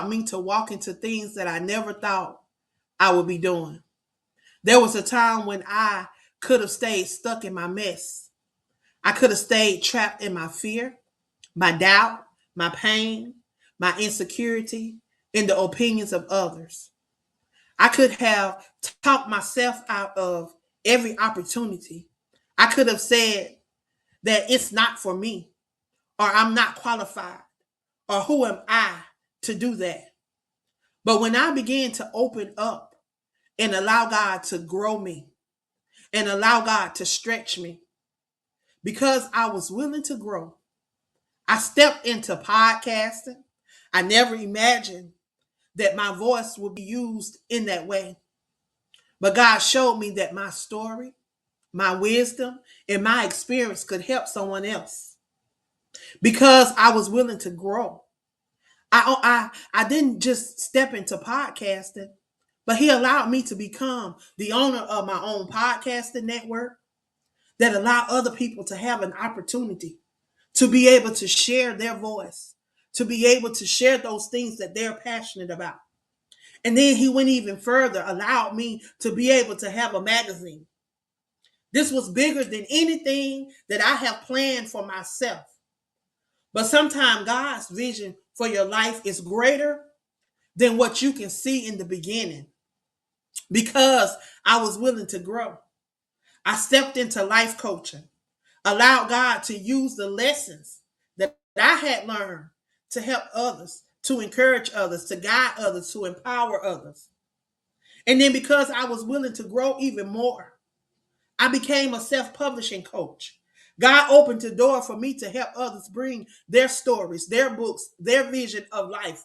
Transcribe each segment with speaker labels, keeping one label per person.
Speaker 1: me to walk into things that I never thought I would be doing. There was a time when I could have stayed stuck in my mess. I could have stayed trapped in my fear, my doubt, my pain, my insecurity, and the opinions of others. I could have talked myself out of every opportunity. I could have said that it's not for me, or I'm not qualified, or who am I to do that. But when I began to open up and allow God to grow me and allow God to stretch me, because I was willing to grow, I stepped into podcasting. I never imagined that my voice would be used in that way. But God showed me that my story, my wisdom, and my experience could help someone else because I was willing to grow. I didn't just step into podcasting, but He allowed me to become the owner of my own podcasting network that allow other people to have an opportunity to be able to share their voice, to be able to share those things that they're passionate about. And then He went even further, allowed me to be able to have a magazine. This was bigger than anything that I have planned for myself. But sometimes God's vision for your life is greater than what you can see in the beginning. Because I was willing to grow, I stepped into life coaching, allowed God to use the lessons that I had learned to help others, to encourage others, to guide others, to empower others. And then because I was willing to grow even more, I became a self-publishing coach. God opened the door for me to help others bring their stories, their books, their vision of life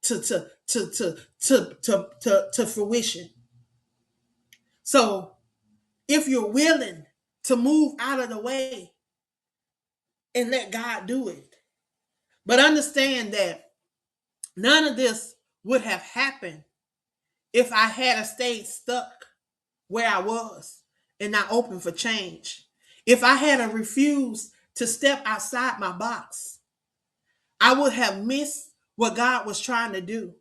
Speaker 1: to fruition. So if you're willing to move out of the way and let God do it, but understand that none of this would have happened if I had stayed stuck where I was and not open for change. If I had refused to step outside my box, I would have missed what God was trying to do.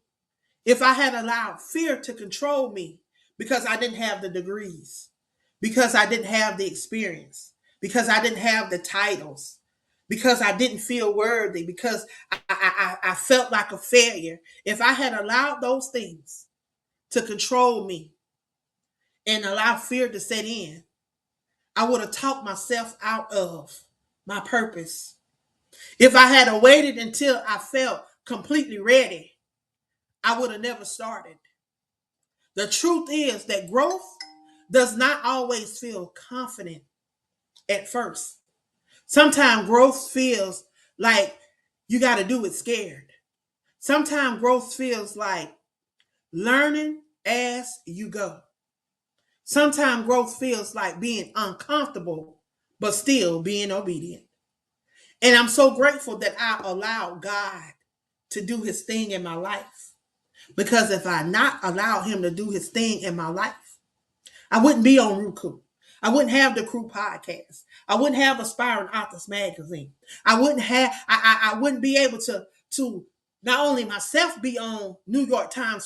Speaker 1: If I had allowed fear to control me because I didn't have the degrees, because I didn't have the experience, because I didn't have the titles, because I didn't feel worthy, because I felt like a failure. If I had allowed those things to control me and allow fear to set in, I would have talked myself out of my purpose. If I had waited until I felt completely ready, I would have never started. The truth is that growth does not always feel confident at first. Sometimes growth feels like you got to do it scared. Sometimes growth feels like learning as you go. Sometimes growth feels like being uncomfortable, but still being obedient. And I'm so grateful that I allowed God to do His thing in my life. Because if I not allowed Him to do His thing in my life, I wouldn't be on Roku. I wouldn't have the Crew podcast. I wouldn't have Aspiring Authors magazine. I wouldn't be able to not only myself be on New York Times